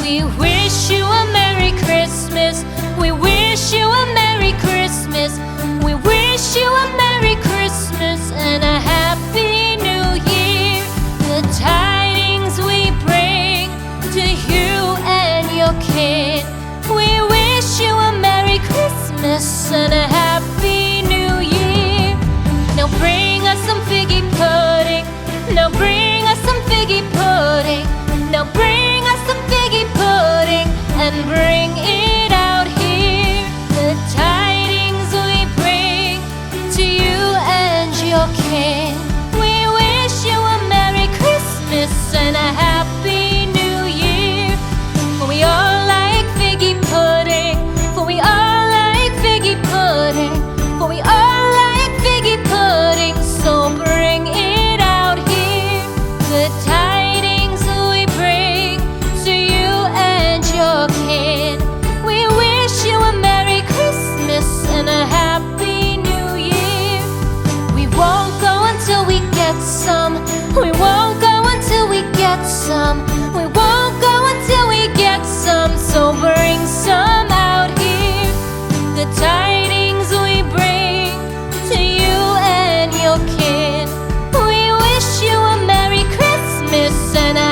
We wish you a Merry Christmas. We wish you a Merry Christmas. We wish you a Merry Christmas and a Happy New Year. The tidings we bring to you and your kin. We wish you a Merry Christmas and a Happy New Year. Now bring us some figgy pudding. Now bring us some figgy pudding. Now bring us some figgy pudding and bring it out here. The tidings we bring to you and your kin. We wish you a Merry Christmas and a Happy New Year. For we all like figgy pudding. For we all like figgy pudding. For we all like figgy pudding. So bring it out here. The tidings we bring to you and your kin. We wish you a Merry Christmas and a Happy New Year. We won't go until we get some. We won't go until we get some. We won't go until we get some. So bring some out here. The tidings we bring to you and your kin. We wish you a Merry Christmas and a